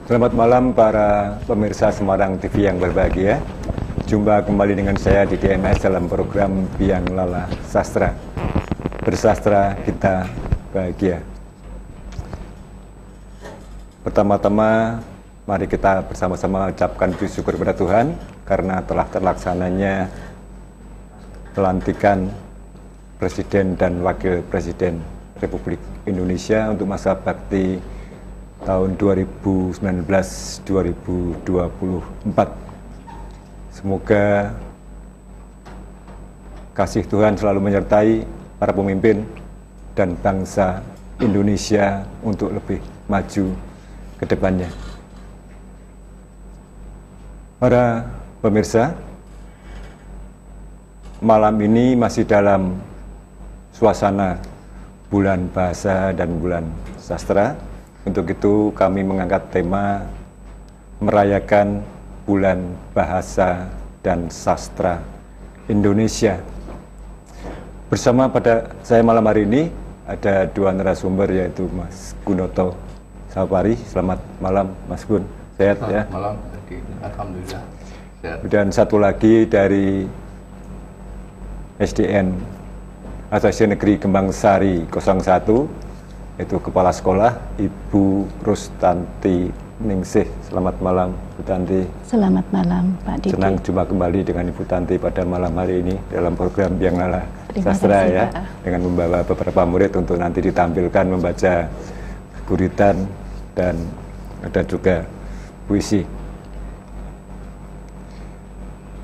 Selamat malam para pemirsa Semarang TV yang berbahagia. Jumpa kembali dengan saya di DMS dalam program Biang Lala Sastra. Bersastra kita bahagia. Pertama-tama mari kita bersama-sama ucapkan puji syukur kepada Tuhan karena telah terlaksananya pelantikan Presiden dan Wakil Presiden Republik Indonesia untuk masa bakti tahun 2019-2024. Semoga kasih Tuhan selalu menyertai para pemimpin dan bangsa Indonesia untuk lebih maju ke depannya. Para pemirsa, malam ini masih dalam suasana bulan bahasa dan bulan sastra. Untuk itu kami mengangkat tema merayakan bulan bahasa dan sastra Indonesia. Bersama pada saya malam hari ini ada dua narasumber, yaitu Mas Gunoto Sapari. Selamat malam Mas Gun, sehat ya? Selamat malam, alhamdulillah sehat. Dan satu lagi dari SDN Asosiasi Negeri Kembang Sari 01, itu Kepala Sekolah Ibu Rustanti Ningsih. Selamat malam Bu Tanti. Selamat malam Pak Didi. Senang jumpa kembali dengan Ibu Tanti pada malam hari ini dalam program Biang Lala Sastra kasih, ya, Pak. dengan membawa beberapa murid untuk nanti ditampilkan membaca guritan dan ada juga puisi.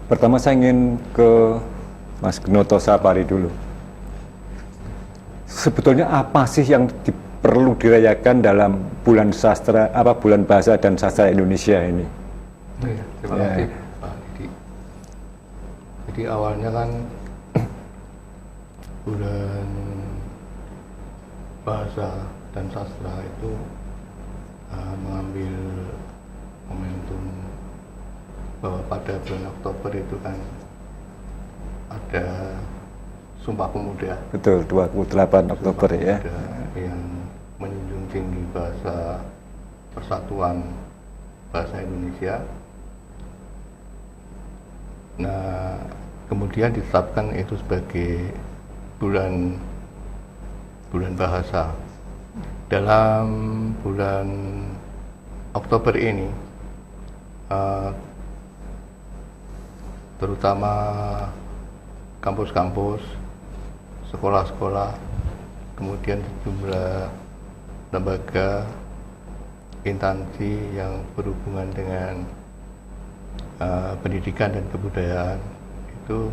Pertama saya ingin ke Mas Gunoto Sapari dulu. Sebetulnya apa sih yang perlu dirayakan dalam bulan sastra, bulan bahasa dan sastra Indonesia ini? Ya, terima kasih Pak Didi. Jadi awalnya kan bulan bahasa dan sastra itu mengambil momentum bahwa pada bulan Oktober itu kan ada Sumpah Pemuda. Betul, 28 Oktober ya. Yang menjunjung tinggi bahasa persatuan bahasa Indonesia. Nah, kemudian ditetapkan itu sebagai bulan bahasa. Dalam bulan Oktober ini, terutama kampus-kampus, sekolah-sekolah, kemudian sejumlah lembaga, instansi yang berhubungan dengan pendidikan dan kebudayaan itu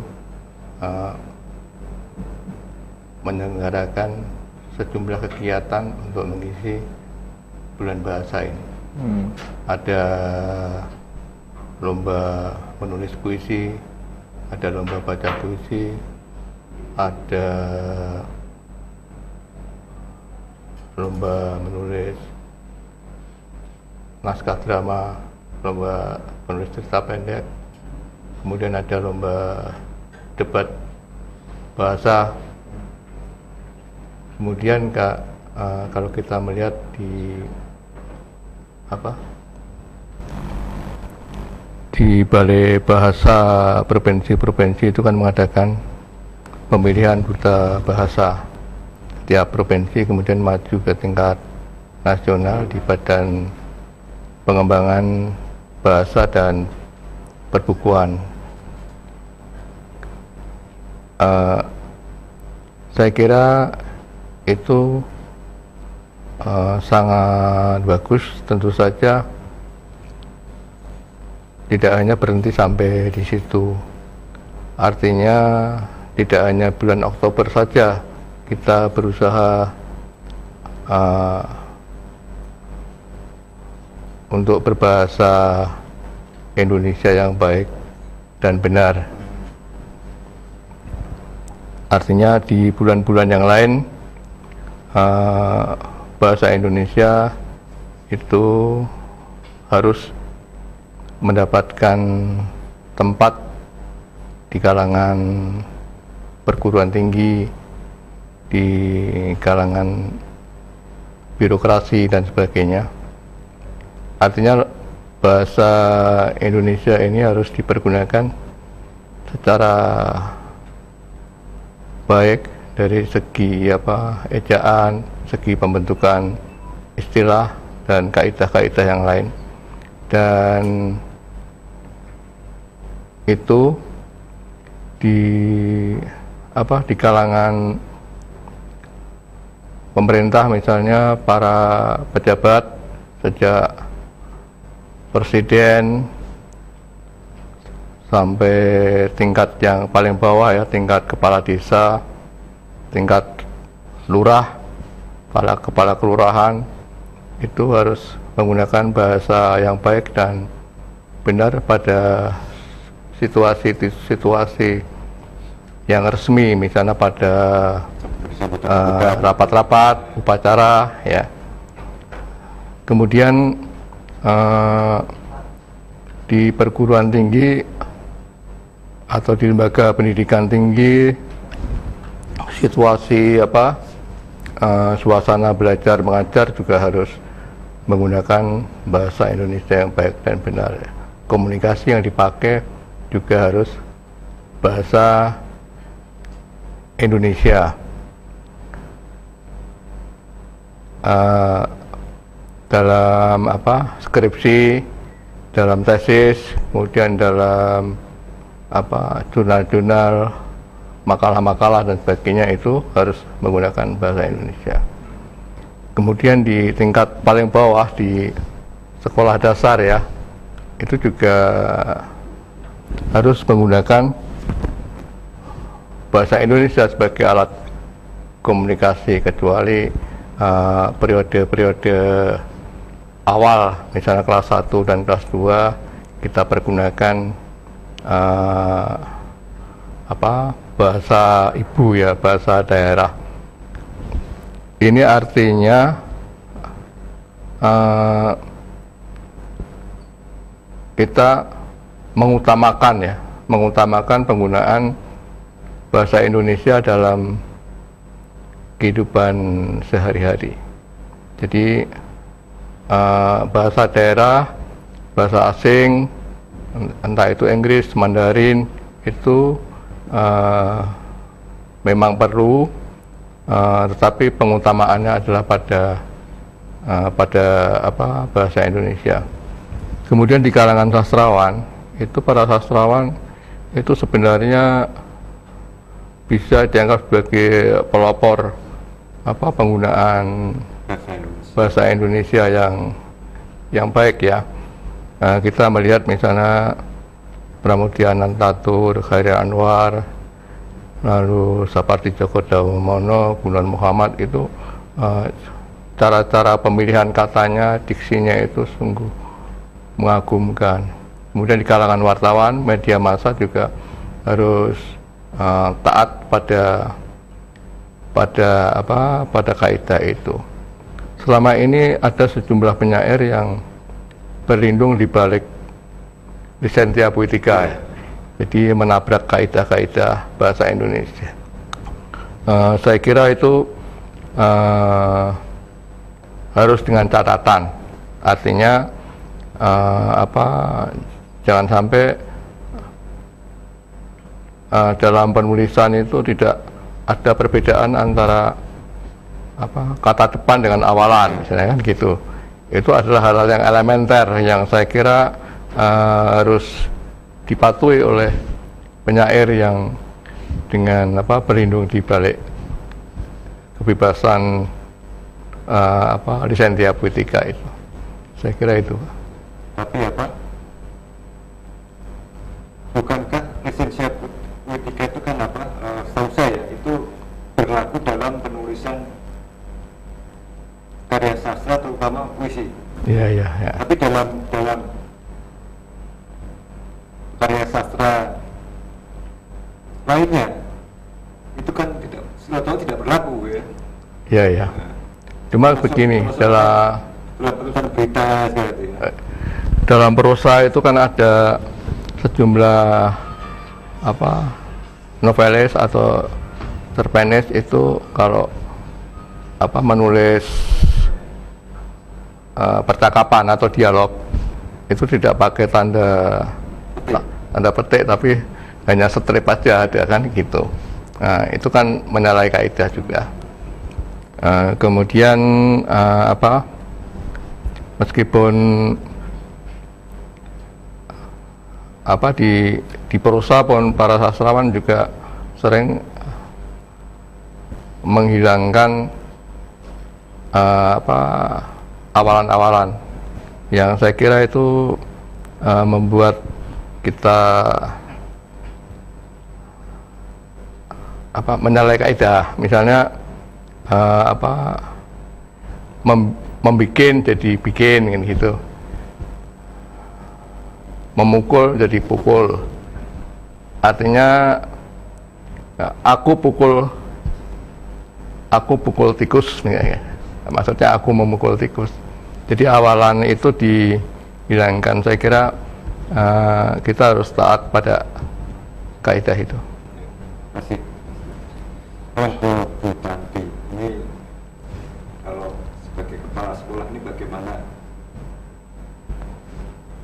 menyelenggarakan sejumlah kegiatan untuk mengisi bulan bahasa ini. Ada lomba menulis puisi, ada lomba baca puisi, ada lomba menulis naskah drama, lomba menulis cerita pendek, kemudian ada lomba debat bahasa. Kemudian kalau kita melihat di Balai Bahasa Provinsi-Provinsi itu kan mengadakan pemilihan duta bahasa. Setiap provinsi kemudian maju ke tingkat nasional di Badan Pengembangan Bahasa dan Perbukuan. Saya kira itu sangat bagus. Tentu saja tidak hanya berhenti sampai di situ. Artinya tidak hanya bulan Oktober saja kita berusaha untuk berbahasa Indonesia yang baik dan benar. Artinya di bulan-bulan yang lain bahasa Indonesia itu harus mendapatkan tempat di kalangan perguruan tinggi, di kalangan birokrasi dan sebagainya. artinya bahasa Indonesia ini harus dipergunakan secara baik dari segi ejaan, segi pembentukan istilah dan kaidah-kaidah yang lain. Dan itu di kalangan pemerintah, misalnya para pejabat sejak presiden sampai tingkat yang paling bawah ya, tingkat kepala desa, tingkat lurah, kepala kelurahan, itu harus menggunakan bahasa yang baik dan benar pada situasi-situasi yang resmi, misalnya pada rapat-rapat, upacara, ya. Kemudian di perguruan tinggi atau di lembaga pendidikan tinggi, situasi suasana belajar mengajar juga harus menggunakan bahasa Indonesia yang baik dan benar. Komunikasi yang dipakai juga harus bahasa Indonesia. Dalam skripsi, dalam tesis, kemudian dalam jurnal-jurnal, makalah-makalah dan sebagainya, itu harus menggunakan bahasa Indonesia. Kemudian di tingkat paling bawah di sekolah dasar ya, itu juga harus menggunakan bahasa Indonesia sebagai alat komunikasi, kecuali periode-periode awal, misalnya kelas 1 dan kelas 2, kita pergunakan bahasa ibu ya, bahasa daerah. Ini artinya kita mengutamakan penggunaan bahasa Indonesia dalam kehidupan sehari-hari. Jadi bahasa daerah, bahasa asing, entah itu Inggris, Mandarin, itu memang perlu, tetapi pengutamaannya adalah pada bahasa Indonesia. Kemudian di kalangan sastrawan, itu para sastrawan itu sebenarnya bisa dianggap sebagai pelopor penggunaan bahasa Indonesia yang baik ya. Kita melihat misalnya Pramudia Anantatur, Khairil Anwar, lalu Sapardi Djoko Damono, Gunawan Muhammad, itu cara-cara pemilihan katanya, diksinya itu sungguh mengagumkan. Kemudian di kalangan wartawan, media massa juga harus taat pada kaidah itu. Selama ini ada sejumlah penyair yang berlindung di balik lisensia poetika, jadi menabrak kaidah-kaidah bahasa Indonesia. Saya kira itu harus dengan catatan, artinya jangan sampai dalam penulisan itu tidak ada perbedaan antara kata depan dengan awalan, misalnya kan gitu. Itu adalah hal-hal yang elementer yang saya kira harus dipatuhi oleh penyair yang dengan berlindung di balik kebebasan lisensia poetika itu. Saya kira itu. Tapi bukankah lisensia poetika itu kan setahu saya itu berlaku dalam penulisan karya sastra, terutama puisi. Iya. Tapi dalam karya sastra lainnya itu kan tidak berlaku ya. Iya. Cuma begini, dalam penulisan berita gitu ya. Dalam prosa itu kan ada sejumlah novelis atau cerpenis itu kalau menulis percakapan atau dialog itu tidak pakai tanda petik, tapi hanya strip aja ada kan gitu. Nah, itu kan menyalahi kaidah juga. Kemudian meskipun di prosa pun para sastrawan juga sering menghilangkan awalan-awalan yang saya kira itu membuat kita menyalahi kaidah. Misalnya membikin jadi bikin gitu, memukul jadi pukul. Artinya aku pukul tikus, maksudnya aku memukul tikus. Jadi awalan itu dihilangkan. Saya kira kita harus taat pada kaidah itu. Masih untuk Bu Tanti, ini kalau sebagai kepala sekolah ini bagaimana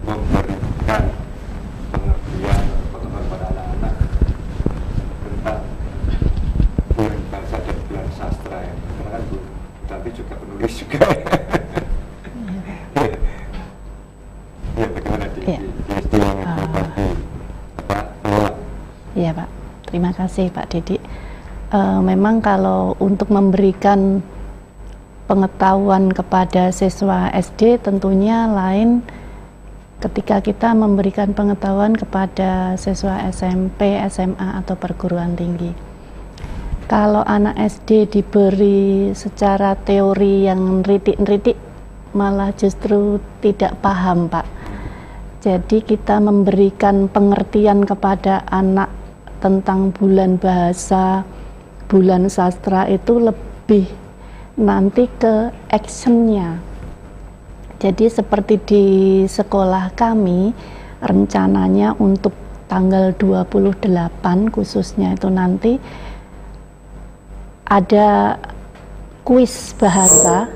memberikan pengertian pengetahuan pada anak-anak tentang bulan bahasa dan bulan sastra ya? Karena kan Bu Tanti juga penulis juga. Ya, bagaimana di SD yang Iya Pak, terima kasih Pak Didik. Memang kalau untuk memberikan pengetahuan kepada siswa SD tentunya lain ketika kita memberikan pengetahuan kepada siswa SMP, SMA atau perguruan tinggi. Kalau anak SD diberi secara teori yang ritik-ritik malah justru tidak paham Pak. Jadi kita memberikan pengertian kepada anak tentang bulan bahasa, bulan sastra itu lebih nanti ke actionnya. Jadi seperti di sekolah kami rencananya untuk tanggal 28 khususnya itu nanti ada kuis bahasa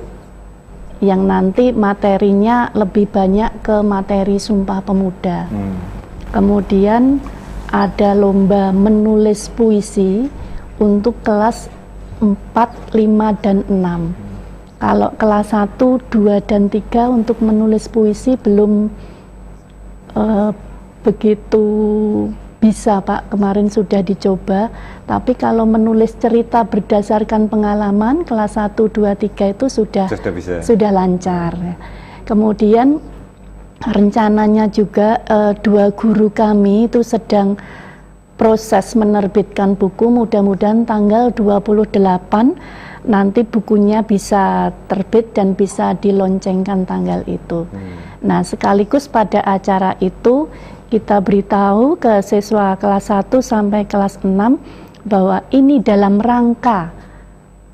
yang nanti materinya lebih banyak ke materi Sumpah Pemuda. Kemudian ada lomba menulis puisi untuk kelas 4, 5, dan 6. Kalau kelas 1, 2, dan 3 untuk menulis puisi belum begitu bisa Pak, kemarin sudah dicoba. Tapi kalau menulis cerita berdasarkan pengalaman kelas 1, 2, 3 itu sudah lancar. Kemudian rencananya juga 2 guru kami itu sedang proses menerbitkan buku, mudah-mudahan tanggal 28 nanti bukunya bisa terbit dan bisa diloncengkan tanggal itu. Nah, sekaligus pada acara itu kita beritahu ke siswa kelas 1 sampai kelas 6 bahwa ini dalam rangka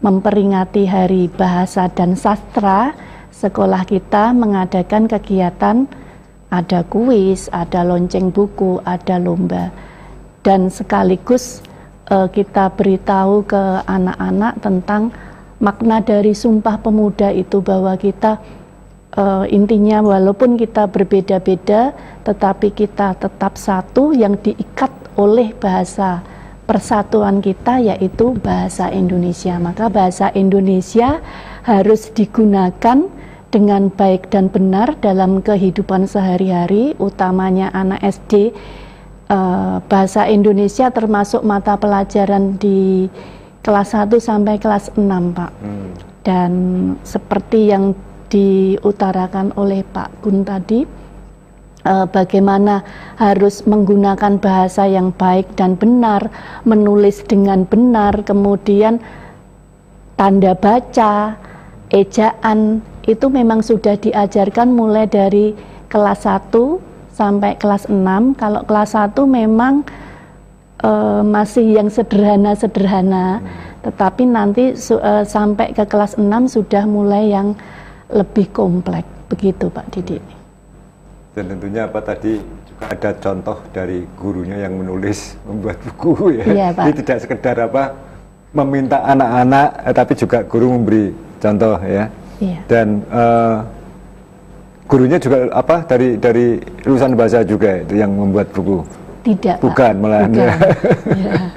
memperingati Hari Bahasa dan Sastra. Sekolah kita mengadakan kegiatan, ada kuis, ada lonceng buku, ada lomba, dan sekaligus kita beritahu ke anak-anak tentang makna dari Sumpah Pemuda itu, bahwa kita intinya walaupun kita berbeda-beda tetapi kita tetap satu yang diikat oleh bahasa persatuan kita, yaitu bahasa Indonesia. Maka bahasa Indonesia harus digunakan dengan baik dan benar dalam kehidupan sehari-hari, utamanya anak SD. Bahasa Indonesia termasuk mata pelajaran di kelas 1 sampai kelas 6 Pak. Dan seperti yang diutarakan oleh Pak Gun tadi, bagaimana harus menggunakan bahasa yang baik dan benar, menulis dengan benar, kemudian tanda baca, ejaan, itu memang sudah diajarkan mulai dari kelas 1 sampai kelas 6. Kalau kelas 1 memang masih yang sederhana-sederhana, tetapi nanti sampai ke kelas 6 sudah mulai yang lebih kompleks, begitu Pak Didik. Dan tentunya apa tadi juga ada contoh dari gurunya yang menulis, membuat buku ya. Iya, Pak. Jadi tidak sekedar meminta anak-anak, tapi juga guru memberi contoh ya. Iya. Dan gurunya juga apa dari lulusan bahasa juga itu yang membuat buku? Tidak, bukan, Pak. malah. Bukan. Ya.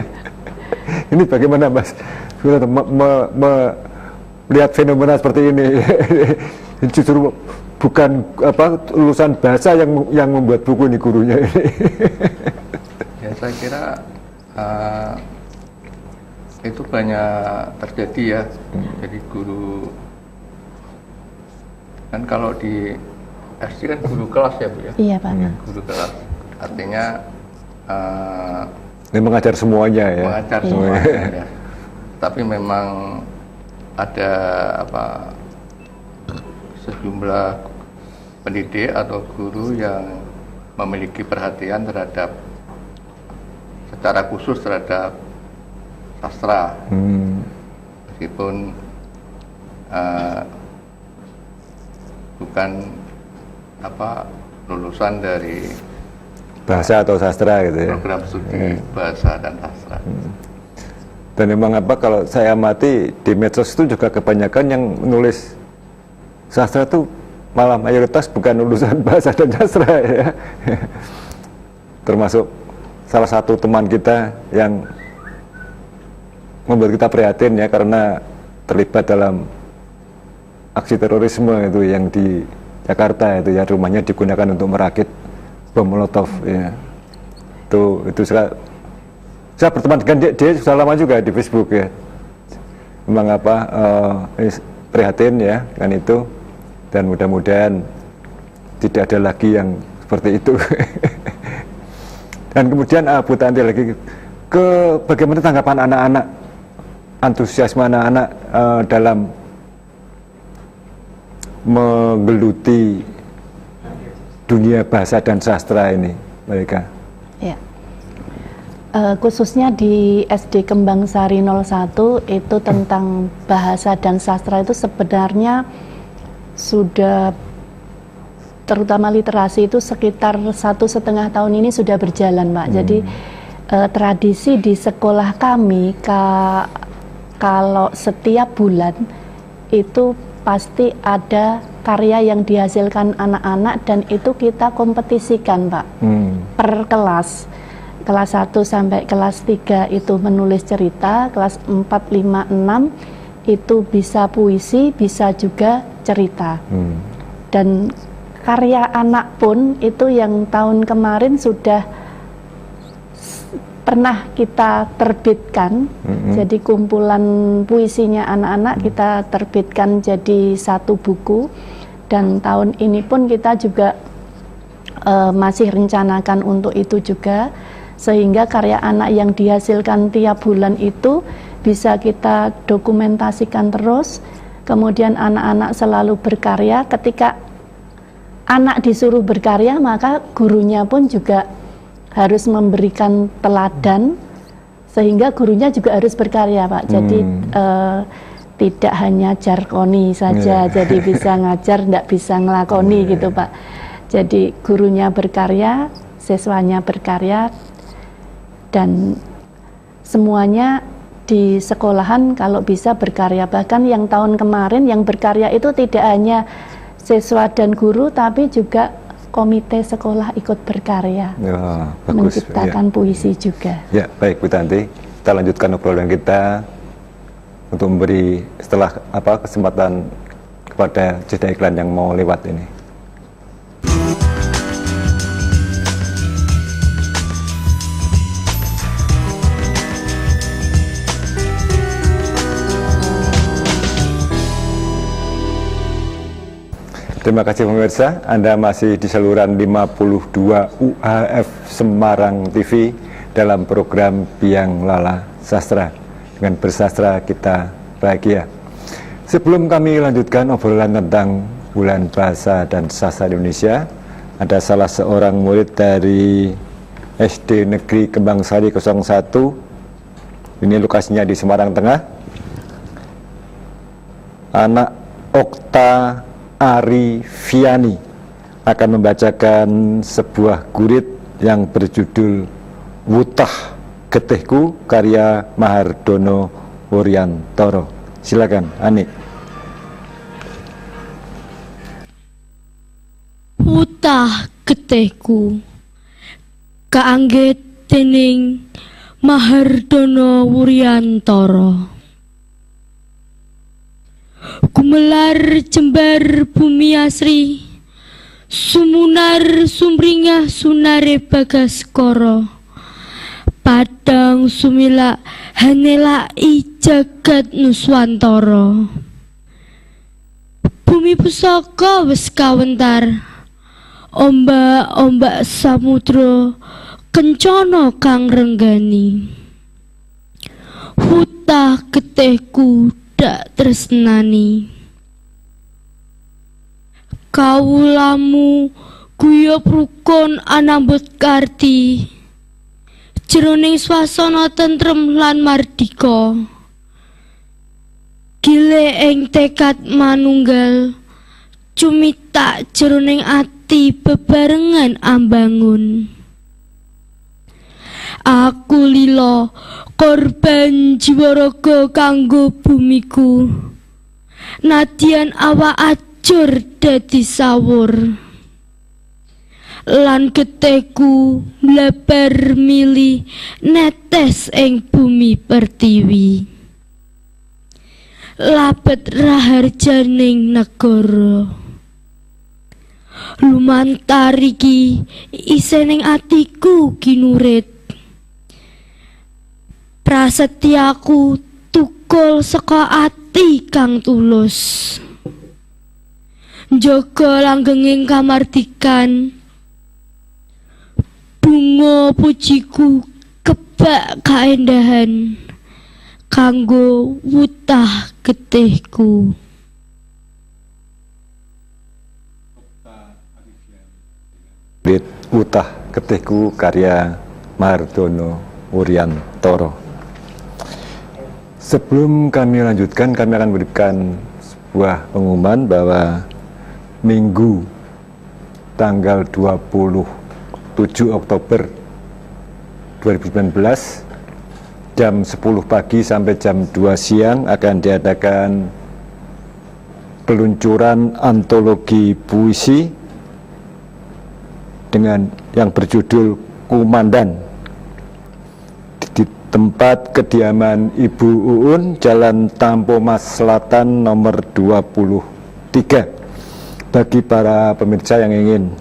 Ini bagaimana Mas melihat fenomena seperti ini? Justru bukan apa lulusan bahasa yang membuat buku ini, gurunya ini. Ya saya kira itu banyak terjadi ya. Jadi guru kan kalau di SD kan guru kelas ya Bu ya. Iya Pak. Guru kelas artinya Ini mengajar semuanya ya. mengajar semuanya ya. Tapi memang ada apa sejumlah pendidik atau guru yang memiliki perhatian terhadap secara khusus terhadap sastra, meskipun bukan apa lulusan dari Bahasa atau sastra gitu ya. program studi bahasa dan sastra. Dan memang apa kalau saya amati di medsos itu juga kebanyakan yang menulis sastra itu malah mayoritas bukan lulusan bahasa dan sastra ya. Termasuk salah satu teman kita yang membuat kita prihatin ya karena terlibat dalam aksi terorisme itu yang di Jakarta itu ya, rumahnya digunakan untuk merakit bom Molotov ya. Itu saya berteman dengan dia sudah lama juga di Facebook ya. Memang apa prihatin ya kan itu, dan mudah-mudahan tidak ada lagi yang seperti itu. Dan kemudian Bu Tanti lagi bagaimana tanggapan anak-anak, antusiasme anak-anak dalam menggeluti dunia bahasa dan sastra ini mereka. Ya. Khususnya di SD Kembang Sari 01 itu tentang bahasa dan sastra itu sebenarnya sudah, terutama literasi itu sekitar 1,5 tahun ini sudah berjalan Pak. Jadi tradisi di sekolah kami kalau setiap bulan itu pasti ada karya yang dihasilkan anak-anak dan itu kita kompetisikan Pak, per kelas 1 sampai kelas 3 itu menulis cerita, kelas 4, 5, 6 itu bisa puisi, bisa juga cerita. Dan karya anak pun itu yang tahun kemarin sudah pernah kita terbitkan. Jadi kumpulan puisinya anak-anak kita terbitkan jadi satu buku, dan tahun ini pun kita juga masih rencanakan untuk itu juga, sehingga karya anak yang dihasilkan tiap bulan itu bisa kita dokumentasikan terus. Kemudian anak-anak selalu berkarya. Ketika anak disuruh berkarya, maka gurunya pun juga harus memberikan teladan, sehingga gurunya juga harus berkarya Pak. Jadi tidak hanya jargoni saja, jadi bisa ngajar, tidak bisa ngelakoni gitu Pak. Jadi gurunya berkarya, siswanya berkarya, dan semuanya di sekolahan kalau bisa berkarya. Bahkan yang tahun kemarin yang berkarya itu tidak hanya siswa dan guru, tapi juga komite sekolah ikut berkarya, bagus, menciptakan puisi juga. Ya, baik Bu Tanti, kita lanjutkan obrolan kita untuk memberi setelah kesempatan kepada jeda iklan yang mau lewat ini. Terima kasih pemirsa, Anda masih di saluran 52 UHF Semarang TV dalam program Biang Lala Sastra. Dengan bersastra kita bahagia. Sebelum kami lanjutkan obrolan tentang Bulan Bahasa dan Sastra Indonesia, ada salah seorang murid dari SD Negeri Kembang Sari 01. Ini lokasinya di Semarang Tengah. Anak Okta Arifiani akan membacakan sebuah gurit yang berjudul Wutah Getihku karya Mahardono Wuryantoro. Silakan, Ani. Wutah getihku kaangget dening Mahardana Wuryantara. Gumelar jembar bumi asri, sumunar sumringah sunare Bagaskara. Padang sumilak hanelaki jagat Nuswantara. Bumi pusaka wis kawentar, ombak-ombak samudra kencana kang renggani. Wutah getihku dak tresnani. Kawulamu guyub rukun anambut karti, jroning swasana tentrem lan mardika. Gile ing tekad manunggal, cumitak jroning ati bebarengan ambangun. Aku lila korban jiwa raga kanggo bumiku, nadyan awak ajur dadi sawur. Lan getihku mlebar mili netes ing bumi pertiwi. Labet raharjaning negara, lumantar iki isening atiku kinurit. Prasetyaku tukul saka ati kang tulus, njaga langgenging kamardikan. Bunga pujiku kebak kaendahan kanggo wutah getihku. Wutah getihku karya Mahardana Wuryantara. Sebelum kami lanjutkan, kami akan berikan sebuah pengumuman bahwa Minggu tanggal 27 Oktober 2019 jam 10 pagi sampai jam 2 siang akan diadakan peluncuran antologi puisi dengan yang berjudul Kumandan di tempat kediaman Ibu Uun, Jalan Tampo Mas Selatan nomor 23. Bagi para pemirsa yang ingin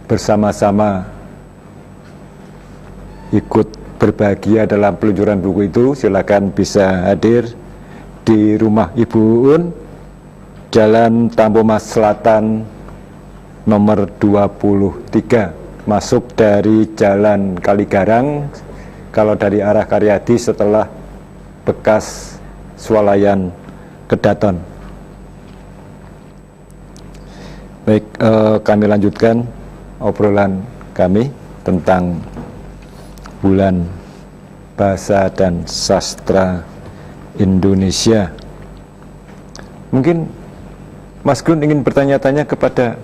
bersama-sama ikut berbahagia dalam peluncuran buku itu, silakan bisa hadir di rumah Ibu Uun, Jalan Tampo Mas Selatan nomor 23, masuk dari Jalan Kaligarang. Kalau dari arah Karyadi setelah bekas swalayan Kedaton. Baik, kami lanjutkan obrolan kami tentang Bulan Bahasa dan Sastra Indonesia. Mungkin Mas Gun ingin bertanya-tanya kepada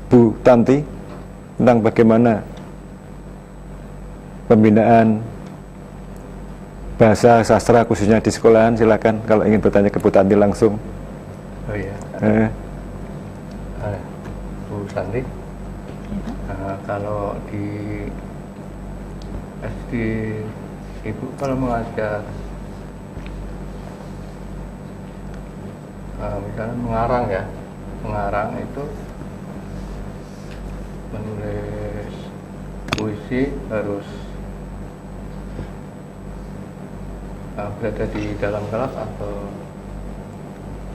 Bu Tanti tentang bagaimana pembinaan bahasa sastra khususnya di sekolahan. Silakan kalau ingin bertanya ke Bu Tanti langsung. Oh iya. Bu Tanti, kalau di SD Ibu kalau mengajar misalnya mengarang itu menulis puisi harus berada di dalam kelas atau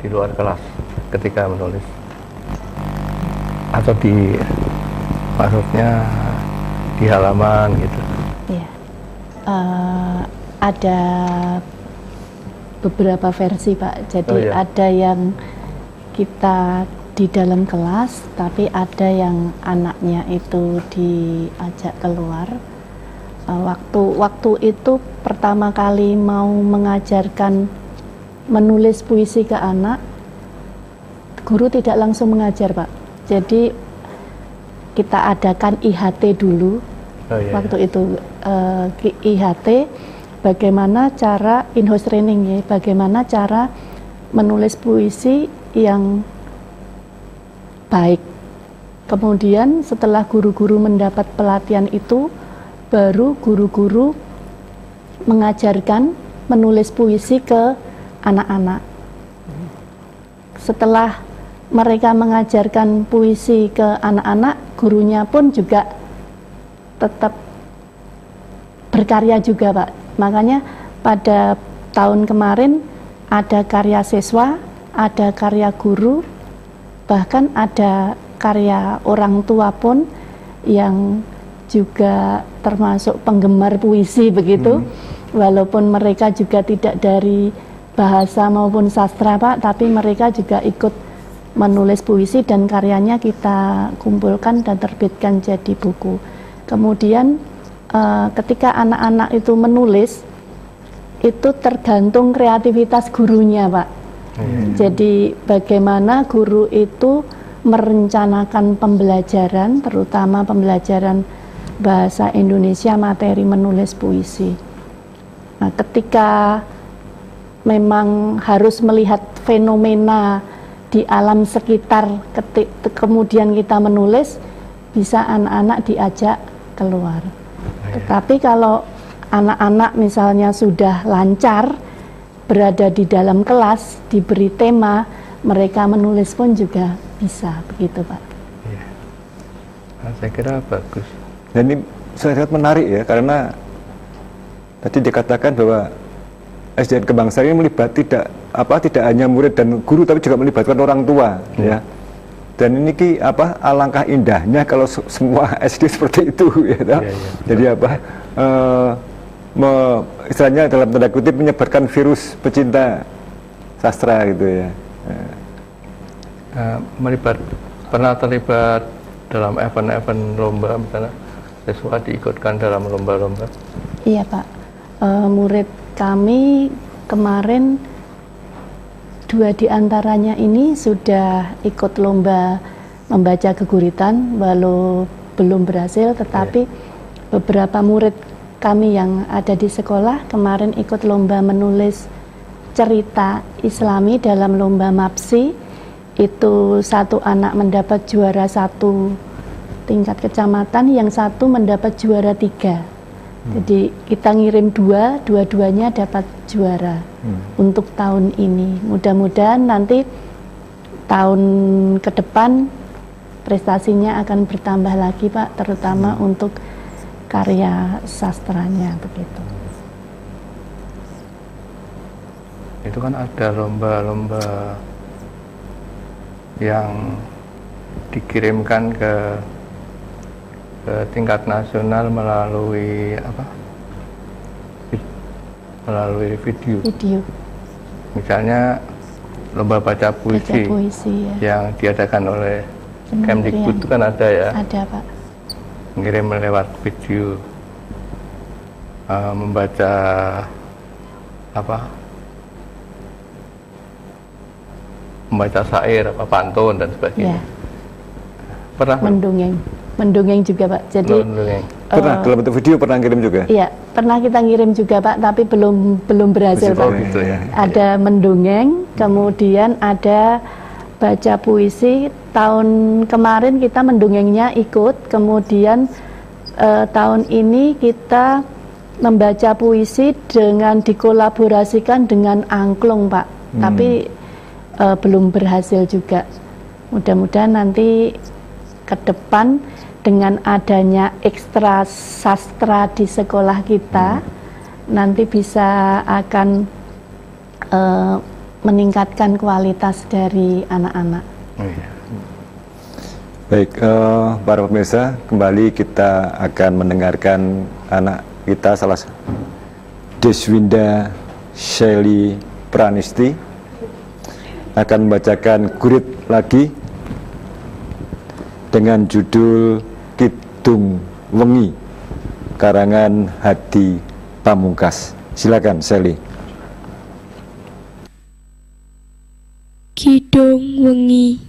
di luar kelas ketika menulis, atau maksudnya di halaman gitu? Ya, ada beberapa versi Pak. Jadi ada yang kita di dalam kelas, tapi ada yang anaknya itu diajak keluar. Waktu itu pertama kali mau mengajarkan menulis puisi ke anak, guru tidak langsung mengajar Pak. Jadi kita adakan IHT dulu. Waktu itu IHT, bagaimana cara in-house training ya, bagaimana cara menulis puisi yang baik. Kemudian setelah guru-guru mendapat pelatihan itu, baru guru-guru mengajarkan menulis puisi ke anak-anak. Setelah mereka mengajarkan puisi ke anak-anak, gurunya pun juga tetap berkarya juga, Pak. Makanya pada tahun kemarin ada karya siswa, ada karya guru, bahkan ada karya orang tua pun yang juga termasuk penggemar puisi begitu. Walaupun mereka juga tidak dari bahasa maupun sastra, Pak, tapi mereka juga ikut menulis puisi dan karyanya kita kumpulkan dan terbitkan jadi buku. Kemudian ketika anak-anak itu menulis, itu tergantung kreativitas gurunya, Pak. Jadi bagaimana guru itu merencanakan pembelajaran, terutama pembelajaran bahasa Indonesia materi menulis puisi. Nah, ketika memang harus melihat fenomena di alam sekitar, kemudian kita menulis, bisa anak-anak diajak keluar. Tetapi kalau anak-anak misalnya sudah lancar berada di dalam kelas, diberi tema, mereka menulis pun juga bisa, begitu, Pak. Ya. Nah, saya kira bagus. Dan ini saya lihat menarik ya, karena tadi dikatakan bahwa SDN kebangsaan ini tidak hanya murid dan guru, tapi juga melibatkan orang tua, ya. Dan ini alangkah indahnya kalau semua SD seperti itu, ya. Jadi istilahnya dalam tanda kutip menyebarkan virus pecinta sastra gitu ya. Pernah terlibat dalam event-event lomba, misalnya siswa diikutkan dalam lomba-lomba? Iya, Pak. Murid kami kemarin 2 diantaranya ini sudah ikut lomba membaca geguritan, walau belum berhasil, tetapi beberapa murid kami yang ada di sekolah kemarin ikut lomba menulis cerita Islami dalam lomba MAPSI. Itu satu anak mendapat juara 1 tingkat kecamatan, yang satu mendapat juara 3. Jadi kita ngirim dua-duanya dapat juara untuk tahun ini. Mudah-mudahan nanti tahun ke depan prestasinya akan bertambah lagi, Pak, terutama untuk karya sastranya begitu. Itu kan ada lomba-lomba yang dikirimkan ke tingkat nasional melalui video. Misalnya lomba baca puisi, ya, yang diadakan oleh Kemdikbud itu kan ada ya. Ada, Pak. Ngirim lewat video, membaca membaca syair, pantun dan sebagainya. Pernah mendongeng juga, Pak. Jadi pernah dalam bentuk video pernah kirim juga. Iya, pernah kita ngirim juga, Pak, tapi belum berhasil, Pak. Gitu, ya. Ada mendongeng, kemudian ada baca puisi. Tahun kemarin kita mendongengnya ikut, kemudian tahun ini kita membaca puisi dengan dikolaborasikan dengan angklung, Pak. Tapi belum berhasil juga. Mudah-mudahan nanti ke depan dengan adanya ekstra sastra di sekolah kita nanti bisa akan meningkatkan kualitas dari anak-anak. Baik, para pemirsa, kembali kita akan mendengarkan anak kita Deswinda Shelly Pranisti akan membacakan gurit lagi dengan judul Kidung Wengi, karangan Hadi Pamungkas. Silakan, Shelly. Kidung Wengi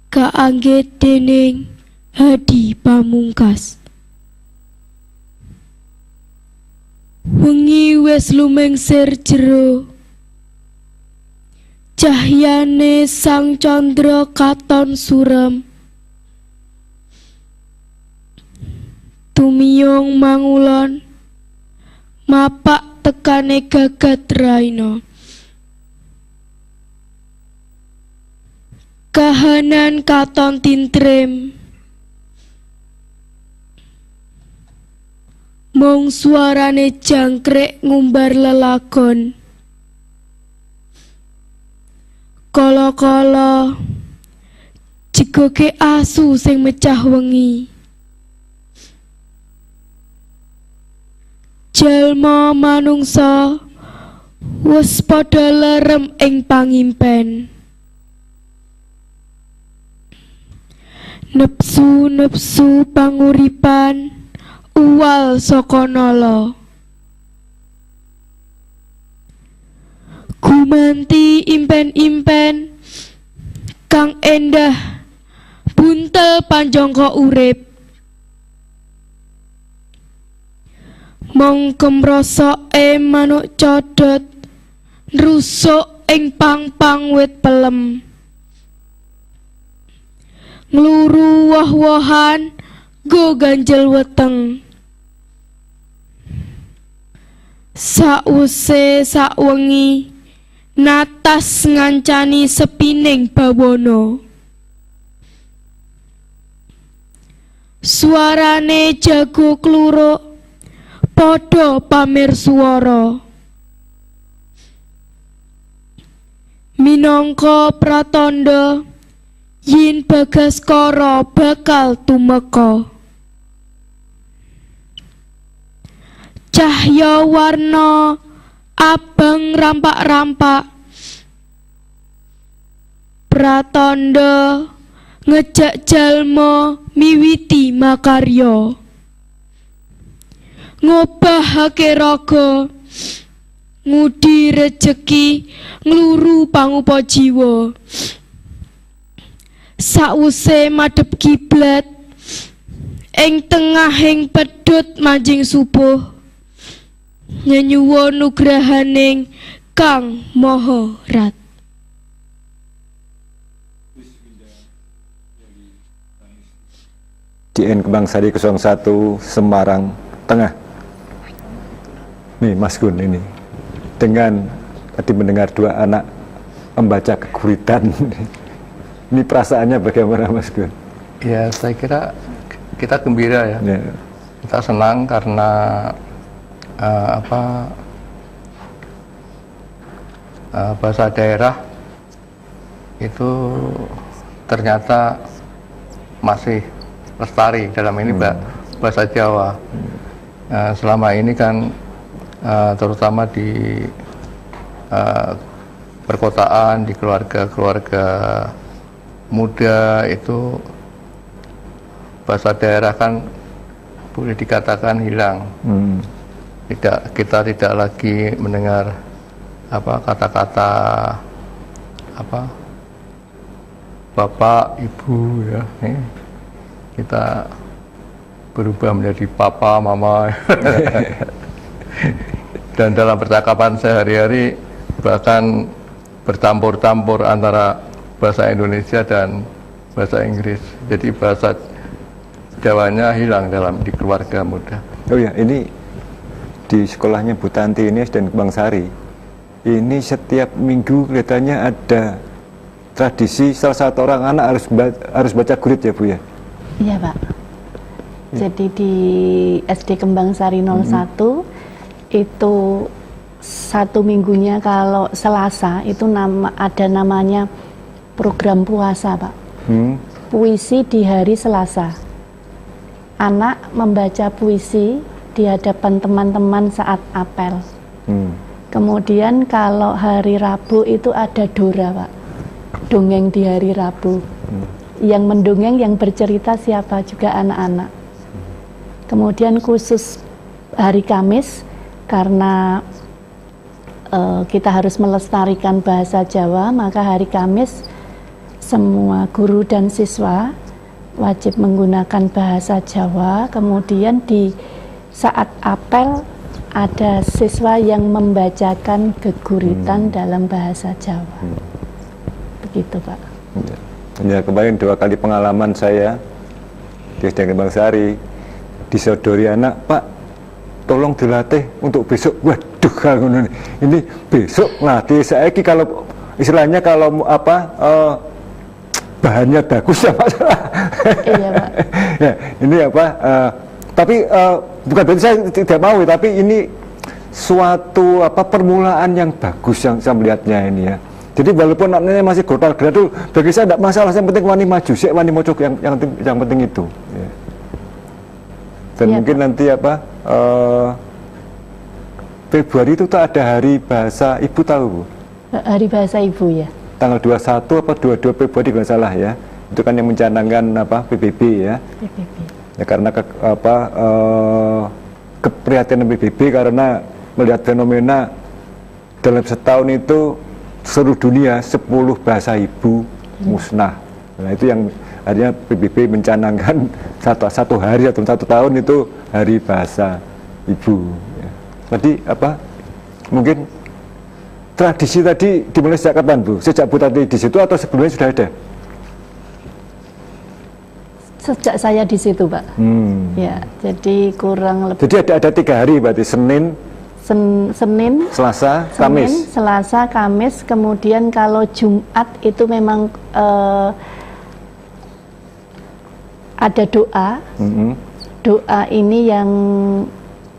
kaangge dening Hadi Pamungkas. Wengi wis lumengsir jero, Cahyane sang condro katon surem. Tumiyung mangulon mapak tekane gagat raina. Kahanan katon tintrim. Mung suarane jangkrik ngumbar lelagon. Kala-kala jigoke asu sing mecah wengi. Jalma manungsa wis padha lerem ing pangimpen. Nepsu-nepsu panguripan uwal saka nala. Gumanti impen-impen kang endah buntel panjangka urip. Mong kemrosoke manuk codot nrusuk ing pang-pang wit pelem. Ngluru woh-wohan go ganjel weteng. Sakwuse sakwengi natas ngancani sepining bawana. Suarane jago kluruk padha pamer swara. Minangka pratandha yen Bagaskara bakal tumeka. Cahya warna abang rampak-rampak pratandha ngejak jalma miwiti makarya. Ngobahake raga ngudi rejeki ngluru pangupa jiwa. Sakwuse madhep kiblat ing tengahing pedhut manjing subuh nyenyuwun nugrahaning Kang Maha Rat. DN Kembang Sari 01 Semarang Tengah. Nih Mas Gun ini dengan tadi mendengar dua anak membaca keguritan. Ini perasaannya bagaimana Mas Gun? Ya saya kira kita gembira ya. Kita senang karena bahasa daerah itu ternyata masih lestari dalam ini bahasa Jawa. Selama ini kan terutama di perkotaan, di keluarga-keluarga muda itu bahasa daerah kan boleh dikatakan hilang. Kita tidak lagi mendengar kata-kata bapak, ibu ya. Kita berubah menjadi papa, mama. Dan dalam percakapan sehari-hari bahkan bercampur-campur antara bahasa Indonesia dan bahasa Inggris. Jadi bahasa Jawanya hilang di keluarga muda. Oh ya, ini di sekolahnya Bu Tanti ini SDN Kembang Sari. Ini setiap minggu kelihatannya ada tradisi salah satu orang anak harus baca gurit ya Bu ya? Iya Pak. Jadi di SD Kembang Sari 01 itu satu minggunya kalau Selasa itu ada namanya program puasa Pak. Puisi di hari Selasa. Anak membaca puisi di hadapan teman-teman saat apel. Kemudian kalau hari Rabu itu ada Dora Pak. Dongeng di hari Rabu. Yang mendongeng, yang bercerita siapa juga anak-anak. Kemudian khusus hari Kamis karena kita harus melestarikan bahasa Jawa, maka hari Kamis semua guru dan siswa wajib menggunakan bahasa Jawa. Kemudian di saat apel ada siswa yang membacakan geguritan dalam bahasa Jawa. gitu Pak. Ya, kemarin 2 kali pengalaman saya di SD Kembang Sari disodori anak, Pak tolong dilatih untuk besok. Waduh, kalau ini besok latih saya kalau istilahnya kalau bahannya bagus ya masalah. Iya Pak. Ya, ini tapi bukan berarti saya tidak mau, tapi ini suatu permulaan yang bagus yang saya melihatnya ini ya. Jadi walaupun anaknya masih gradul, bagi saya tidak masalah, yang penting wani maju sih, wani mojok yang penting itu. Ya. Dan ya, mungkin Pak. nanti Februari itu tak ada hari bahasa ibu, tahu Bu? Hari bahasa ibu ya. Tanggal 21 apa 22 Februari kalau salah ya. Itu kan yang mencanangkan PBB ya. PBB. Ya karena keprihatinan PBB karena melihat fenomena dalam setahun itu seluruh dunia 10 bahasa ibu musnah. Nah itu yang akhirnya PBB mencanangkan satu hari atau 1 tahun itu hari bahasa ibu. Ya. Tadi mungkin tradisi tadi dimulai sejak kapan Bu? Sejak Bu tadi di situ atau sebelumnya sudah ada? Sejak saya di situ Pak. Ya, jadi kurang lebih. Jadi ada 3 hari berarti Senin, Selasa, Kamis. Selasa, Kamis, kemudian kalau Jumat itu memang ada doa. Doa ini yang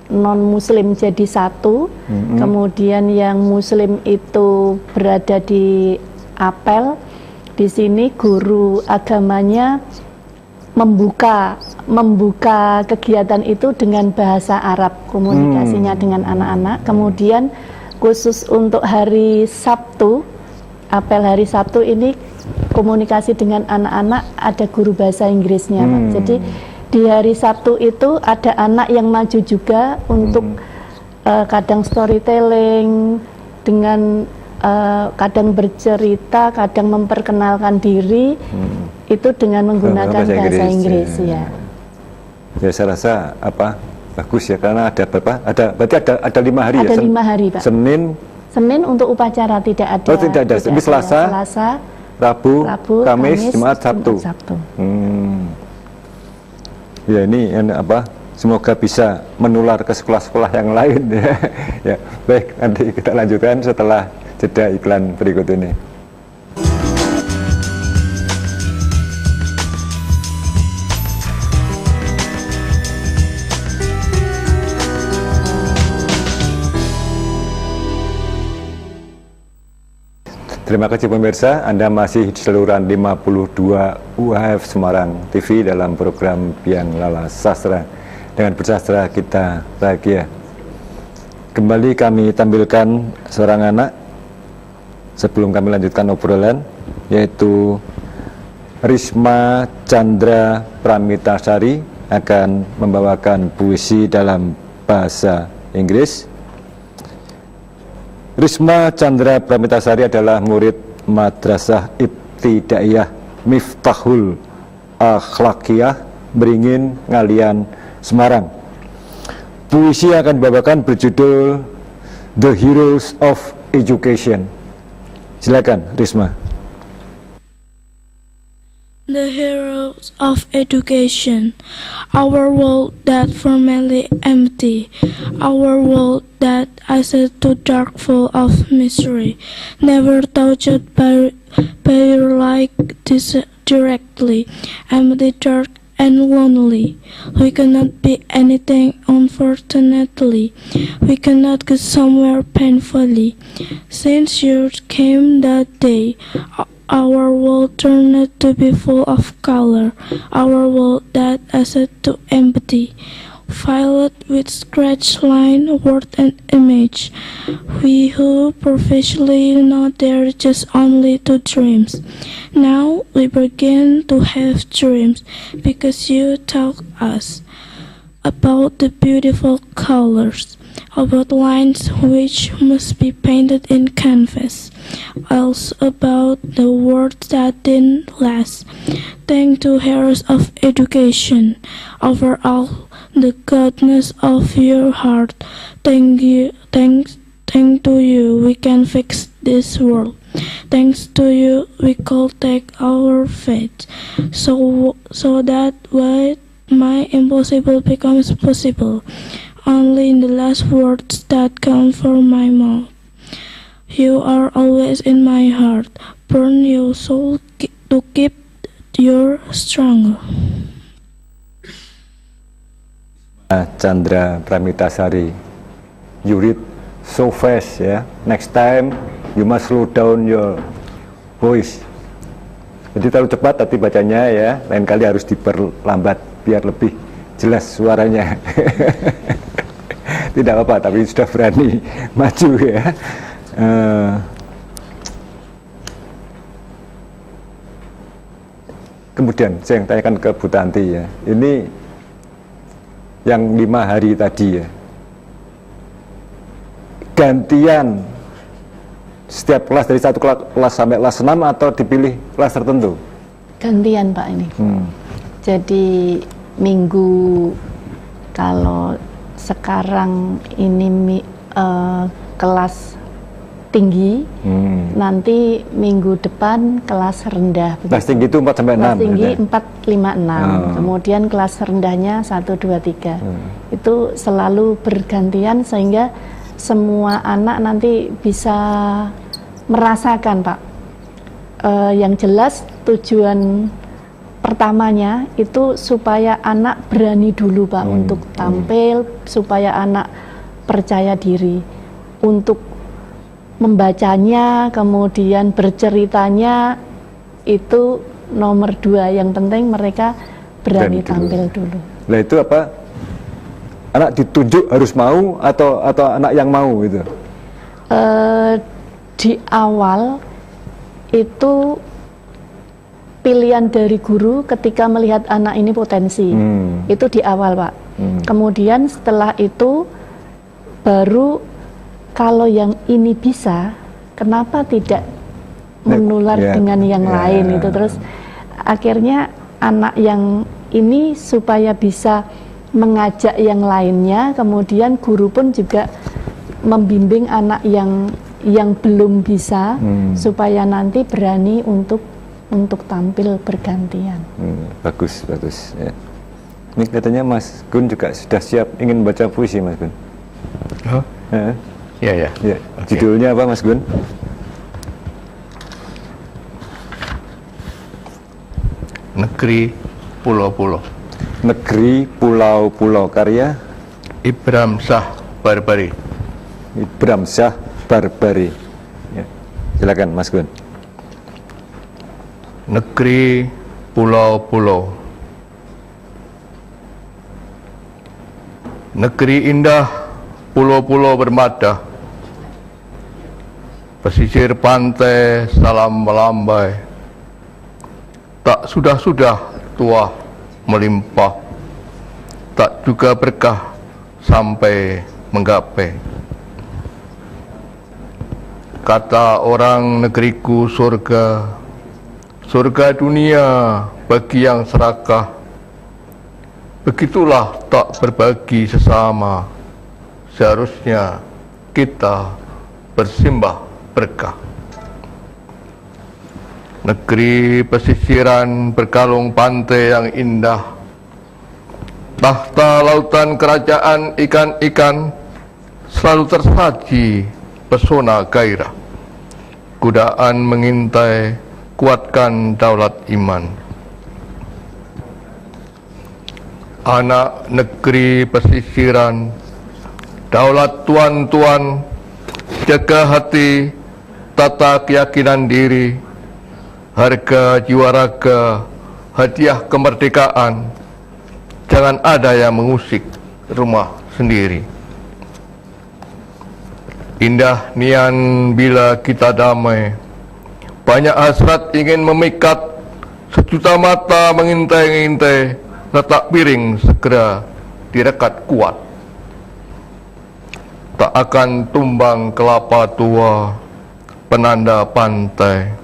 non Muslim jadi satu, kemudian yang Muslim itu berada di apel. Di sini guru agamanya membuka kegiatan itu dengan bahasa Arab, komunikasinya dengan anak-anak. Kemudian khusus untuk hari Sabtu, apel hari Sabtu ini komunikasi dengan anak-anak, ada guru bahasa Inggrisnya Pak. Jadi di hari Sabtu itu ada anak yang maju juga untuk kadang storytelling dengan kadang bercerita, kadang memperkenalkan diri, itu dengan menggunakan bahasa Inggris ya. Ya saya rasa bagus ya, karena ada berarti ada 5 hari ada ya. 5 hari Pak. Senin untuk upacara tidak ada. Oh tidak ada. Tapi Selasa, Rabu, Kamis, Jumat, Sabtu. Ya ini semoga bisa menular ke sekolah-sekolah yang lain ya. Ya baik, nanti kita lanjutkan setelah jeda iklan berikut ini. Terima kasih pemirsa, Anda masih di saluran 52 UHF Semarang TV dalam program Biang Lala Sastra. Dengan bersastra kita bahagia. Kembali kami tampilkan seorang anak sebelum kami lanjutkan obrolan, yaitu Risma Chandra Pramitasari akan membawakan puisi dalam bahasa Inggris. Risma Chandra Pramitasari adalah murid Madrasah Ibtidaiyah Miftahul Akhlaqiyah Beringin Ngalian Semarang. Puisi yang akan dibawakan berjudul The Heroes of Education. Silakan Risma. The heroes of education, our world that formerly empty, our world that is too dark, full of misery, never touched by like this directly, empty, dark and lonely. We cannot be anything unfortunately, we cannot get somewhere painfully. Since you came that day, our world turned to be full of color, our world that is too empty, filled with scratch line, word and image. We who professionally know they're just only two dreams. Now we begin to have dreams because you taught us about the beautiful colors, about lines which must be painted in canvas, else about the words that didn't last. Thanks to heroes of education, overall the goodness of your heart. Thank to you, we can fix this world. Thanks to you, we could take our faith, so that way my impossible becomes possible. Only in the last words that come from my mouth. You are always in my heart. Burn your soul to keep your strong. Chandra Pramitasari, you read so fast ya. Next time you must slow down your voice. Jadi terlalu cepat tadi bacanya ya. Lain kali harus diperlambat biar lebih jelas suaranya. Tidak apa-apa, tapi sudah berani maju ya. Kemudian saya tanyakan ke Bu Tanti ya. Ini yang 5 hari tadi ya, gantian setiap kelas dari satu kelas sampai kelas 6 atau dipilih kelas tertentu? Gantian Pak ini. Jadi minggu, kalau sekarang ini kelas tinggi, nanti minggu depan kelas rendah. Kelas tinggi itu 4 sampai 6. Kelas tinggi 4, 5, 6. Kemudian kelas rendahnya 1, 2, 3. Itu selalu bergantian sehingga semua anak nanti bisa merasakan, Pak. Yang jelas tujuan pertamanya itu supaya anak berani dulu, Pak, untuk tampil, supaya anak percaya diri untuk membacanya, kemudian berceritanya. Itu nomor 2, yang penting mereka berani tampil dulu. Nah itu apa? Anak ditunjuk harus mau atau anak yang mau gitu? Di awal itu pilihan dari guru ketika melihat anak ini potensi. Itu di awal, Pak. Kemudian setelah itu baru, kalau yang ini bisa, kenapa tidak menular dengan yang lain itu. Terus akhirnya anak yang ini supaya bisa mengajak yang lainnya, kemudian guru pun juga membimbing anak yang belum bisa supaya nanti berani untuk tampil bergantian. Bagus ya. Ini katanya Mas Gun juga sudah siap ingin baca puisi, Mas Gun. Oh? Iya. Ya. Okay. Judulnya apa, Mas Gun? Negeri Pulau-Pulau. Negeri Pulau-Pulau, karya Ibram Shah Barbari. Ibram Shah Barbari. Ya. Silakan, Mas Gun. Negeri Pulau-Pulau. Negeri indah, pulau-pulau bermadah. Pesisir pantai salam melambai. Tak sudah-sudah tua melimpah, tak juga berkah sampai menggapai. Kata orang negeriku surga, surga dunia bagi yang serakah. Begitulah tak berbagi sesama, seharusnya kita bersimbah berkah. Negeri pesisiran berkalung pantai yang indah, tahta lautan kerajaan ikan-ikan, selalu tersaji pesona gairah. Kudaan mengintai, kuatkan daulat iman. Anak negeri pesisiran, daulat tuan-tuan, jaga hati, tata keyakinan diri, harga jiwa raga, hadiah kemerdekaan. Jangan ada yang mengusik rumah sendiri. Indah nian bila kita damai, banyak hasrat ingin memikat, sejuta mata mengintai-ngintai, letak piring segera direkat kuat. Tak akan tumbang kelapa tua, penanda pantai.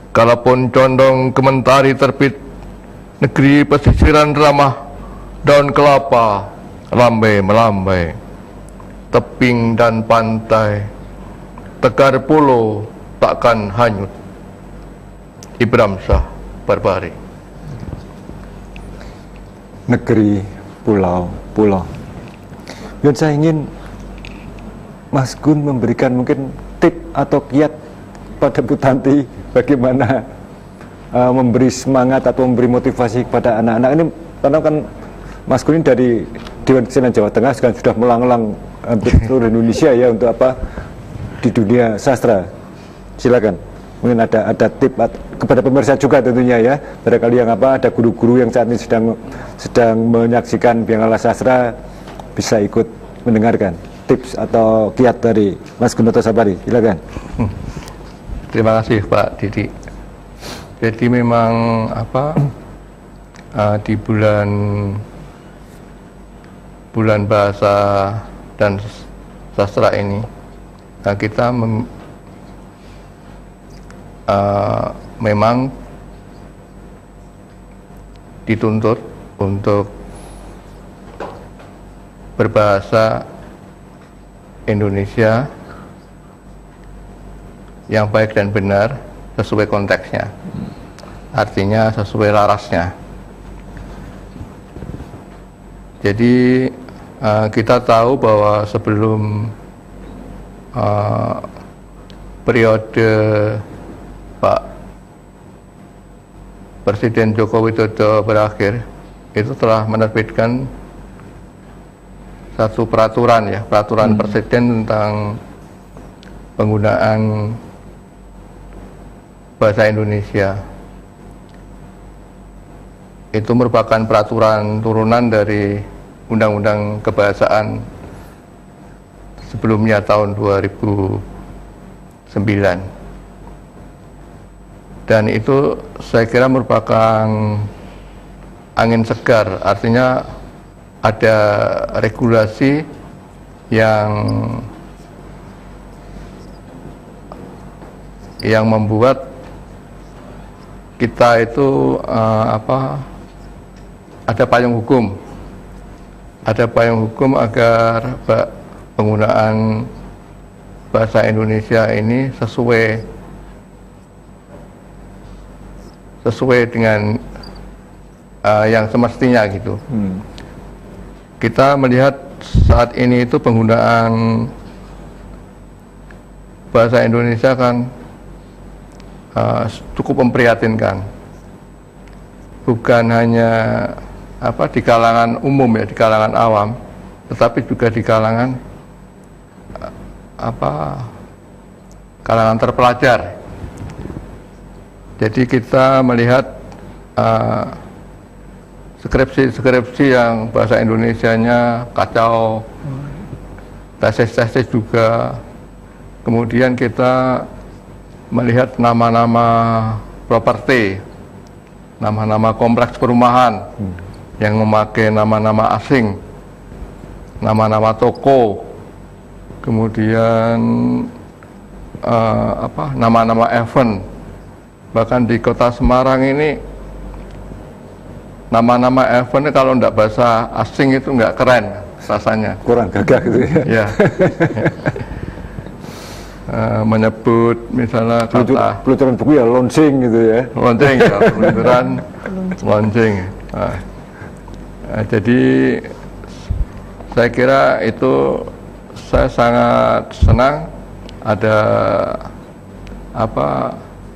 Kalaupun condong ke mentari terbit, negeri pesisiran ramah, daun kelapa lambai melambai. Teping dan pantai, tegar pulau takkan hanyut. Ibram Shah Barbari. Negeri pulau-pulau. Dan saya ingin Mas Gun memberikan mungkin tip atau kiat pada Bu Tanti bagaimana memberi semangat atau memberi motivasi kepada anak-anak ini, karena kan Mas Gun ini dari Dewan Kesenian Jawa Tengah sudah melang-lang hampir seluruh Indonesia ya untuk apa di dunia sastra. Silakan, mungkin ada tip kepada pemirsa juga tentunya ya, barangkali yang ada guru-guru yang saat ini sedang menyaksikan Biangala Sastra bisa ikut mendengarkan tips atau kiat dari Mas Gun Oto Sapari. Silakan. Terima kasih Pak Didi. Jadi memang di bulan bahasa dan sastra ini kita memang dituntut untuk berbahasa Indonesia yang baik dan benar sesuai konteksnya, artinya sesuai larasnya. Jadi kita tahu bahwa sebelum periode Pak Presiden Joko Widodo berakhir, itu telah menerbitkan satu peraturan Presiden tentang penggunaan bahasa Indonesia. Itu merupakan peraturan turunan dari Undang-Undang Kebahasaan sebelumnya tahun 2009. Dan itu saya kira merupakan angin segar, artinya ada regulasi yang membuat kita itu ada payung hukum agar penggunaan bahasa Indonesia ini sesuai dengan yang semestinya gitu. Kita melihat saat ini itu penggunaan bahasa Indonesia kan cukup memprihatinkan, bukan hanya di kalangan umum ya, di kalangan awam, tetapi juga di kalangan kalangan terpelajar. Jadi kita melihat skripsi yang bahasa Indonesianya kacau, tesis juga. Kemudian kita melihat nama-nama properti, nama-nama kompleks perumahan yang memakai nama-nama asing, nama-nama toko, kemudian nama-nama event. Bahkan di kota Semarang ini nama-nama event kalau enggak bahasa asing itu enggak keren rasanya, kurang gagah gitu ya. Menyebut misalnya kata peluncuran buku ya launching gitu ya. Launching. Jadi saya kira itu, saya sangat senang ada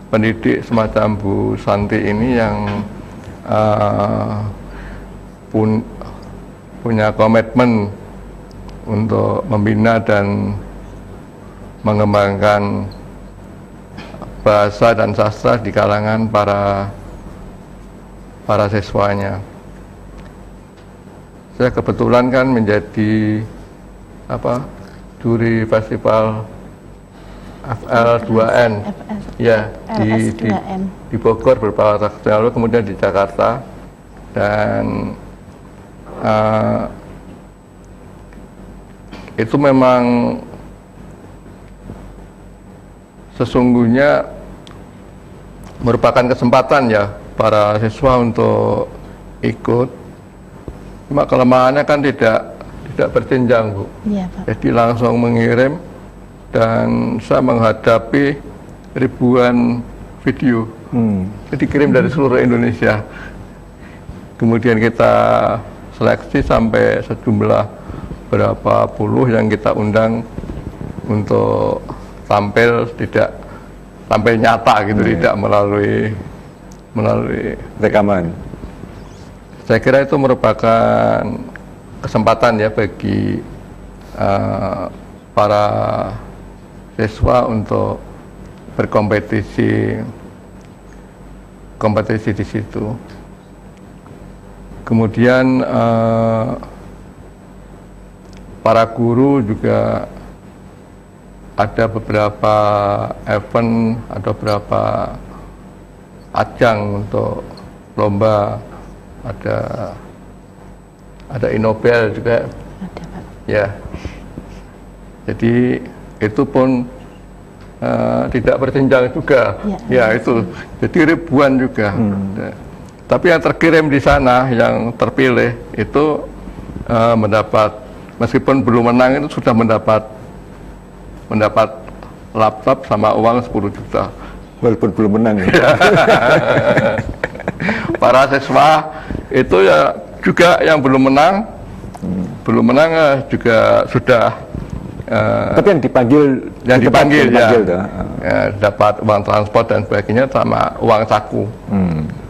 pendidik semacam Bu Santi ini yang punya komitmen untuk membina dan mengembangkan bahasa dan sastra di kalangan para siswanya. Saya kebetulan kan menjadi juri festival FL2N ya di Bogor beberapa tahun lalu, kemudian di Jakarta, dan itu memang sesungguhnya merupakan kesempatan ya para siswa untuk ikut. Cuma kelemahannya kan tidak berjenjang, Bu. Iya, Pak. Jadi langsung mengirim, dan saya menghadapi ribuan video. Jadi kirim dari seluruh Indonesia. Kemudian kita seleksi sampai sejumlah berapa puluh yang kita undang untuk tampil nyata gitu, tidak melalui rekaman. Saya kira itu merupakan kesempatan ya bagi para siswa untuk berkompetisi di situ. Kemudian para guru juga ada beberapa event, ada beberapa ajang untuk lomba, ada Inobel juga. Ada, Pak. Ya, jadi itu pun tidak berjenjang juga. Ya itu, jadi ribuan juga. Tapi yang terkirim di sana, yang terpilih itu mendapat, meskipun belum menang itu sudah mendapat laptop sama uang 10 juta. Walaupun belum menang. Ya. Para siswa itu ya juga yang belum menang juga sudah. Tapi yang dipanggil ya, dapat uang transport dan sebagainya sama uang saku.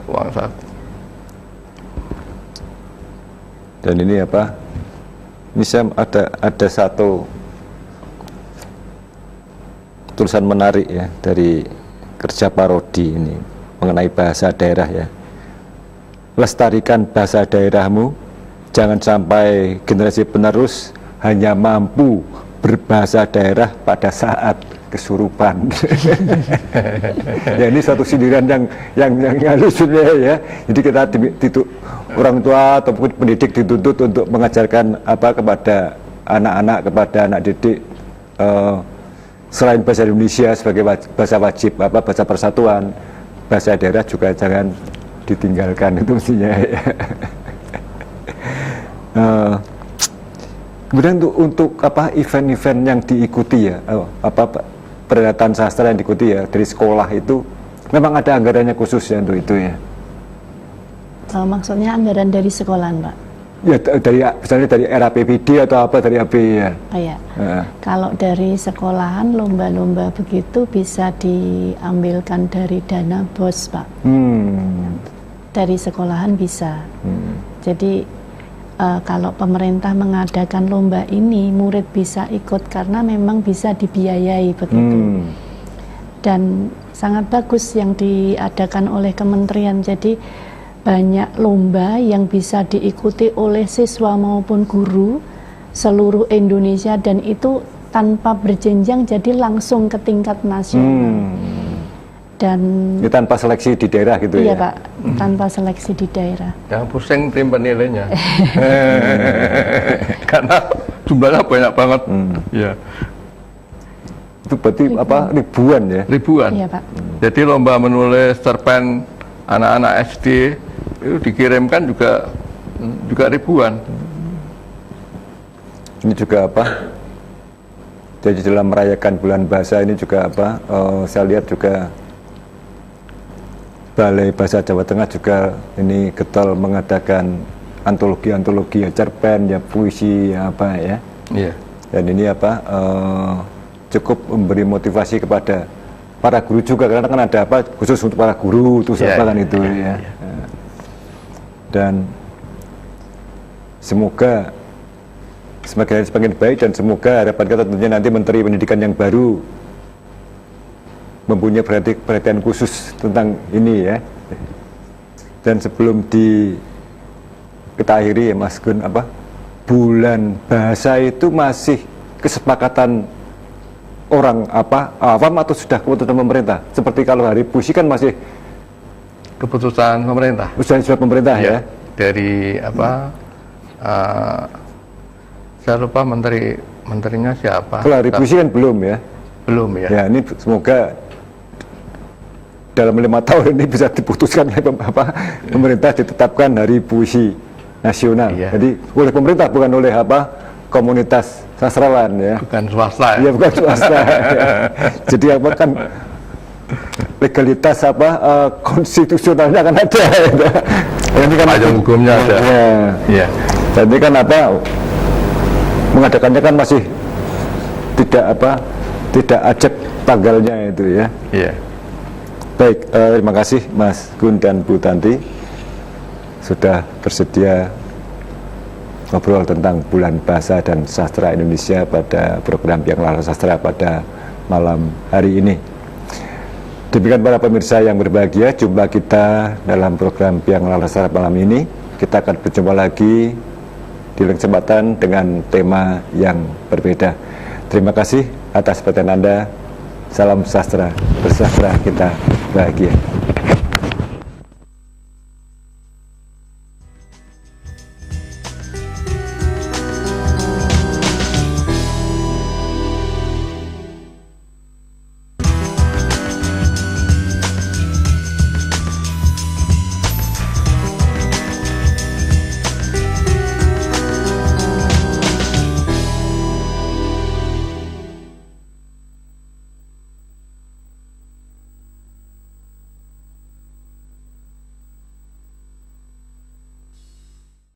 Uang saku. Dan ini apa? Ini saya ada satu tulisan menarik ya dari kerja parodi ini mengenai bahasa daerah ya. Lestarikan bahasa daerahmu, jangan sampai generasi penerus hanya mampu berbahasa daerah pada saat kesurupan. Ya ini satu sindiran yang halus ya. Jadi kita orang tua ataupun pendidik dituntut untuk mengajarkan kepada anak-anak, kepada anak didik selain bahasa Indonesia sebagai bahasa wajib, bahasa persatuan, bahasa daerah juga jangan ditinggalkan, itu mestinya ya. Kemudian untuk event-event yang diikuti ya, perhelatan sastra yang diikuti ya dari sekolah itu memang ada anggarannya khusus ya untuk itu ya. Maksudnya anggaran dari sekolahan, Pak? Ya misalnya dari RAPBD atau dari AB ya. Oh ya. Kalau dari sekolahan lomba-lomba begitu bisa diambilkan dari dana BOS, Pak. Dari sekolahan bisa. Jadi kalau pemerintah mengadakan lomba ini, murid bisa ikut karena memang bisa dibiayai begitu. Dan sangat bagus yang diadakan oleh kementerian. Jadi banyak lomba yang bisa diikuti oleh siswa maupun guru seluruh Indonesia dan itu tanpa berjenjang, jadi langsung ke tingkat nasional. Dan ini tanpa seleksi di daerah gitu iya, ya? Pak, tanpa seleksi di daerah. Yang pusing tim penilainya. Karena jumlahnya banyak banget. Ya. Itu berarti ribuan ya? Ribuan. Iya, Pak. Jadi lomba menulis cerpen anak-anak SD itu dikirimkan juga ribuan. Ini juga jadi dalam merayakan bulan bahasa ini juga saya lihat juga Balai Bahasa Jawa Tengah juga ini getol mengadakan antologi ya, cerpen ya, puisi ya ya. Iya. Dan ini cukup memberi motivasi kepada para guru juga, karena kan ada khusus untuk para guru itu kan itu ya. Dan semoga semakin baik dan semoga harapan kita tentunya nanti Menteri Pendidikan yang baru mempunyai perhatian khusus tentang ini ya. Dan sebelum kita akhiri ya Mas Gun, bulan bahasa itu masih kesepakatan orang awam atau sudah keputusan pemerintah? Seperti kalau hari puisi kan masih keputusan pemerintah. Sudah pemerintah ya. Dari saya lupa menterinya siapa. Kalau hari puisi kan belum ya. Belum ya. Ya ini semoga dalam 5 tahun ini bisa diputuskan oleh pemerintah, ditetapkan hari puisi nasional. Iya. Jadi oleh pemerintah, bukan oleh komunitas sastrawan ya. Bukan swasta. Iya, bukan swasta. Ya. Jadi kan legalitas konstitusionalnya kan ada. Ini kan payung hukumnya ada. Ya. Dan ini kan mengadakannya kan masih tidak ajak tanggalnya itu ya. Iya. Baik, terima kasih Mas Gun dan Bu Tanti sudah bersedia ngobrol tentang Bulan Bahasa dan Sastra Indonesia pada program Biang Lala Sastra pada malam hari ini. Demikian para pemirsa yang berbahagia, jumpa kita dalam program Biang Lala Sastra malam ini. Kita akan berjumpa lagi di lain kesempatan dengan tema yang berbeda. Terima kasih atas perhatian Anda. Salam sastra, bersastra kita bahagia.